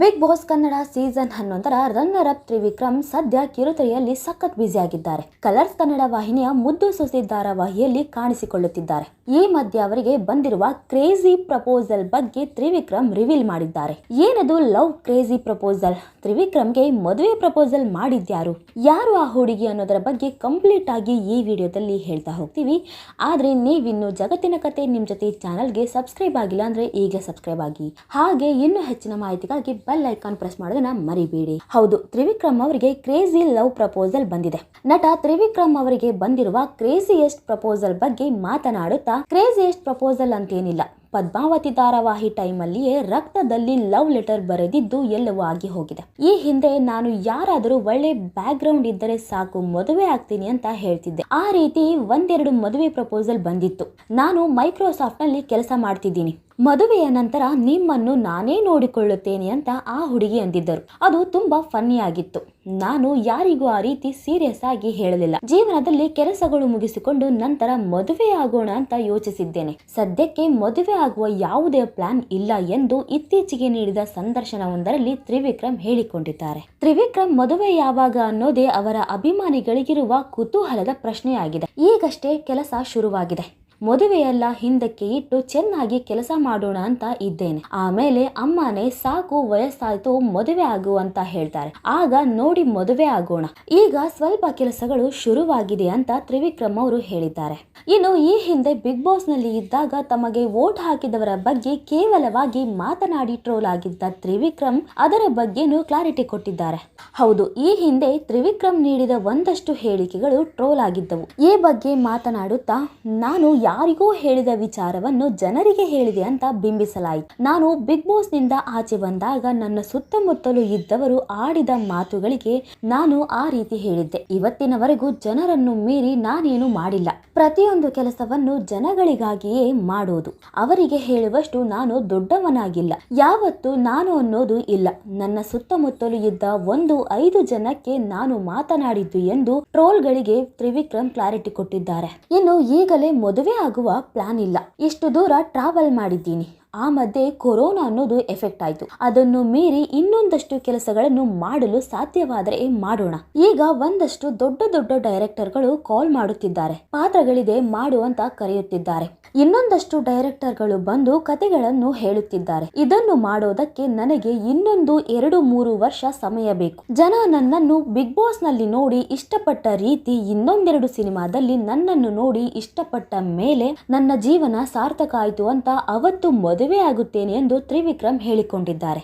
Big Boss Kannada season 11ರ runner up Trivikram ಸದ್ಯ ಕಿರುತೆರೆಯಲ್ಲಿ ಸಖತ್ ಬ್ಯುಸಿ ಆಗಿದ್ದಾರೆ. ಕಲರ್ಸ್ ಕನ್ನಡ ವಾಹಿನಿಯ ಮುದ್ದು ಸೊಸೆ ಧಾರಾವಾಹಿಯಲ್ಲಿ ಕಾಣಿಸಿಕೊಳ್ಳುತ್ತಿದ್ದಾರೆ. ಈ ಮಧ್ಯೆ ಅವರಿಗೆ ಬಂದಿರುವ ಕ್ರೇಜಿ ಪ್ರಪೋಸಲ್ ಬಗ್ಗೆ ತ್ರಿವಿಕ್ರಮ್ ರಿವೀಲ್ ಮಾಡಿದ್ದಾರೆ. ಏನದು ಲವ್ ಕ್ರೇಜಿ ಪ್ರಪೋಸಲ್? ತ್ರಿವಿಕ್ರಮ್ಗೆ ಮದುವೆ ಪ್ರಪೋಸಲ್ ಮಾಡಿದ್ಯಾರು? ಯಾರು ಆ ಹುಡುಗಿ ಅನ್ನೋದರ ಬಗ್ಗೆ ಕಂಪ್ಲೀಟ್ ಆಗಿ ಈ ವಿಡಿಯೋದಲ್ಲಿ ಹೇಳ್ತಾ ಹೋಗ್ತೀವಿ. ಆದ್ರೆ ನೀವಿನ್ನು ಜಗತ್ತಿನ ಕತೆ ನಿಮ್ ಜೊತೆ ಚಾನಲ್ಗೆ ಸಬ್ಸ್ಕ್ರೈಬ್ ಆಗಿಲ್ಲ ಅಂದ್ರೆ ಈಗ ಸಬ್ಸ್ಕ್ರೈಬ್ ಆಗಿ. ಹಾಗೆ ಇನ್ನೂ ಹೆಚ್ಚಿನ ಮಾಹಿತಿಗಾಗಿ ಬೆಲ್ ಐಕಾನ್ ಪ್ರೆಸ್ ಮಾಡೋದನ್ನ ಮರಿಬೇಡಿ. ಹೌದು, ತ್ರಿವಿಕ್ರಮ್ ಅವರಿಗೆ ಕ್ರೇಜಿ ಲವ್ ಪ್ರಪೋಸಲ್ ಬಂದಿದೆ. ನಟ ತ್ರಿವಿಕ್ರಮ್ ಅವರಿಗೆ ಬಂದಿರುವ ಕ್ರೇಜಿಯೆಸ್ಟ್ ಪ್ರಪೋಸಲ್ ಬಗ್ಗೆ ಮಾತನಾಡುತ್ತಾ, ಕ್ರೇಜಿಯೆಸ್ಟ್ ಪ್ರಪೋಸಲ್ ಅಂತೇನಿಲ್ಲ, ಪದ್ಮಾವತಿ ಧಾರಾವಾಹಿ ಟೈಮಲ್ಲಿಯೇ ರಕ್ತದಲ್ಲಿ ಲವ್ ಲೆಟರ್ ಬರೆದಿದ್ದು ಎಲ್ಲವೂ ಆಗಿ ಹೋಗಿದೆ. ಈ ಹಿಂದೆ ನಾನು ಯಾರಾದರೂ ಒಳ್ಳೆ ಬ್ಯಾಕ್ ಗ್ರೌಂಡ್ ಇದ್ದರೆ ಸಾಕು, ಮದುವೆ ಆಗ್ತೀನಿ ಅಂತ ಹೇಳ್ತಿದ್ದೆ. ಆ ರೀತಿ ಒಂದೆರಡು ಮದುವೆ ಪ್ರಪೋಸಲ್ ಬಂದಿತ್ತು. ನಾನು ಮೈಕ್ರೋಸಾಫ್ಟ್ ನಲ್ಲಿ ಕೆಲಸ ಮಾಡ್ತಿದ್ದೀನಿ, ಮದುವೆಯ ನಂತರ ನಿಮ್ಮನ್ನು ನಾನೇ ನೋಡಿಕೊಳ್ಳುತ್ತೇನೆ ಅಂತ ಆ ಹುಡುಗಿ ಅಂದಿದ್ದರು. ಅದು ತುಂಬಾ ಫನ್ನಿ ಆಗಿತ್ತು. ನಾನು ಯಾರಿಗೂ ಆ ರೀತಿ ಸೀರಿಯಸ್ ಆಗಿ ಹೇಳಲಿಲ್ಲ. ಜೀವನದಲ್ಲಿ ಕೆಲಸಗಳು ಮುಗಿಸಿಕೊಂಡು ನಂತರ ಮದುವೆ ಆಗೋಣ ಅಂತ ಯೋಚಿಸಿದ್ದೇನೆ. ಸದ್ಯಕ್ಕೆ ಮದುವೆ ಆಗುವ ಯಾವುದೇ ಪ್ಲಾನ್ ಇಲ್ಲ ಎಂದು ಇತ್ತೀಚೆಗೆ ನೀಡಿದ ಸಂದರ್ಶನವೊಂದರಲ್ಲಿ ತ್ರಿವಿಕ್ರಮ್ ಹೇಳಿಕೊಂಡಿದ್ದಾರೆ. ತ್ರಿವಿಕ್ರಮ್ ಮದುವೆ ಯಾವಾಗ ಅನ್ನೋದೇ ಅವರ ಅಭಿಮಾನಿಗಳಿಗಿರುವ ಕುತೂಹಲದ ಪ್ರಶ್ನೆಯಾಗಿದೆ. ಈಗಷ್ಟೇ ಕೆಲಸ ಶುರುವಾಗಿದೆ. ಮದುವೆಯೆಲ್ಲ ಹಿಂದಕ್ಕೆ ಇಟ್ಟು ಚೆನ್ನಾಗಿ ಕೆಲಸ ಮಾಡೋಣ ಅಂತ ಇದ್ದೇನೆ. ಆಮೇಲೆ ಅಮ್ಮನೇ ಸಾಕು, ವಯಸ್ಸಾಯ್ತು, ಮದುವೆ ಆಗು ಅಂತ ಹೇಳ್ತಾರೆ. ಆಗ ನೋಡಿ ಮದುವೆ ಆಗೋಣ. ಈಗ ಸ್ವಲ್ಪ ಕೆಲಸಗಳು ಶುರುವಾಗಿದೆ ಅಂತ ತ್ರಿವಿಕ್ರಮ್ ಅವರು ಹೇಳಿದ್ದಾರೆ. ಇನ್ನು ಈ ಹಿಂದೆ ಬಿಗ್ ಬಾಸ್ ನಲ್ಲಿ ಇದ್ದಾಗ ತಮಗೆ ವೋಟ್ ಹಾಕಿದವರ ಬಗ್ಗೆ ಕೇವಲವಾಗಿ ಮಾತನಾಡಿ ಟ್ರೋಲ್ ಆಗಿದ್ದ ತ್ರಿವಿಕ್ರಮ್ ಅದರ ಬಗ್ಗೆನೂ ಕ್ಲಾರಿಟಿ ಕೊಟ್ಟಿದ್ದಾರೆ. ಹೌದು, ಈ ಹಿಂದೆ ತ್ರಿವಿಕ್ರಮ್ ನೀಡಿದ ಒಂದಷ್ಟು ಹೇಳಿಕೆಗಳು ಟ್ರೋಲ್ ಆಗಿದ್ದವು. ಈ ಬಗ್ಗೆ ಮಾತನಾಡುತ್ತಾ, ನಾನು ಯಾರಿಗೂ ಹೇಳಿದ ವಿಚಾರವನ್ನು ಜನರಿಗೆ ಹೇಳಿದೆ ಅಂತ ಬಿಂಬಿಸಲಾಯಿತು. ನಾನು ಬಿಗ್ ಬಾಸ್ ನಿಂದ ಆಚೆ ಬಂದಾಗ ನನ್ನ ಸುತ್ತಮುತ್ತಲೂ ಇದ್ದವರು ಆಡಿದ ಮಾತುಗಳಿಗೆ ನಾನು ಆ ರೀತಿ ಹೇಳಿದ್ದೆ. ಇವತ್ತಿನವರೆಗೂ ಜನರನ್ನು ಮೀರಿ ನಾನೇನು ಮಾಡಿಲ್ಲ. ಪ್ರತಿಯೊಂದು ಕೆಲಸವನ್ನು ಜನಗಳಿಗಾಗಿಯೇ ಮಾಡೋದು. ಅವರಿಗೆ ಹೇಳುವಷ್ಟು ನಾನು ದೊಡ್ಡವನಾಗಿಲ್ಲ. ಯಾವತ್ತು ನಾನು ಅನ್ನೋದು ಇಲ್ಲ. ನನ್ನ ಸುತ್ತಮುತ್ತಲೂ ಇದ್ದ 1-5 ಜನಕ್ಕೆ ನಾನು ಮಾತನಾಡಿದ್ದು ಎಂದು ಟ್ರೋಲ್ಗಳಿಗೆ ತ್ರಿವಿಕ್ರಮ್ ಕ್ಲಾರಿಟಿ ಕೊಟ್ಟಿದ್ದಾರೆ. ಇನ್ನು ಈಗಲೇ ಮದುವೆ ಆಗುವ ಪ್ಲಾನ್ ಇಲ್ಲ. ಇಷ್ಟು ದೂರ ಟ್ರಾವೆಲ್ ಮಾಡಿದ್ದೀನಿ. ಆ ಮಧ್ಯೆ ಕೊರೋನಾ ಅನ್ನೋದು ಎಫೆಕ್ಟ್ ಆಯ್ತು. ಅದನ್ನು ಮೀರಿ ಇನ್ನೊಂದಷ್ಟು ಕೆಲಸಗಳನ್ನು ಮಾಡಲು ಸಾಧ್ಯವಾದರೆ ಮಾಡೋಣ. ಈಗ ಒಂದಷ್ಟು ದೊಡ್ಡ ಡೈರೆಕ್ಟರ್ಗಳು ಕಾಲ್ ಮಾಡುತ್ತಿದ್ದಾರೆ. ಪಾತ್ರಗಳಿದೆ ಮಾಡುವಂತ ಕರೆಯುತ್ತಿದ್ದಾರೆ. ಇನ್ನೊಂದಷ್ಟು ಡೈರೆಕ್ಟರ್ಗಳು ಬಂದು ಕತೆಗಳನ್ನು ಹೇಳುತ್ತಿದ್ದಾರೆ. ಇದನ್ನು ಮಾಡೋದಕ್ಕೆ ನನಗೆ ಇನ್ನೊಂದು 2-3 ವರ್ಷ ಸಮಯ ಬೇಕು. ಜನ ನನ್ನನ್ನು ಬಿಗ್ ಬಾಸ್ ನಲ್ಲಿ ನೋಡಿ ಇಷ್ಟಪಟ್ಟ ರೀತಿ ಇನ್ನೊಂದೆರಡು ಸಿನಿಮಾದಲ್ಲಿ ನನ್ನನ್ನು ನೋಡಿ ಇಷ್ಟಪಟ್ಟ ಮೇಲೆ ನನ್ನ ಜೀವನ ಸಾರ್ಥಕ ಆಯ್ತು ಅಂತ ಅವತ್ತು ಮದುವೆ ಆಗುತ್ತೇನೆ ಎಂದು ತ್ರಿವಿಕ್ರಮ್ ಹೇಳಿಕೊಂಡಿದ್ದಾರೆ.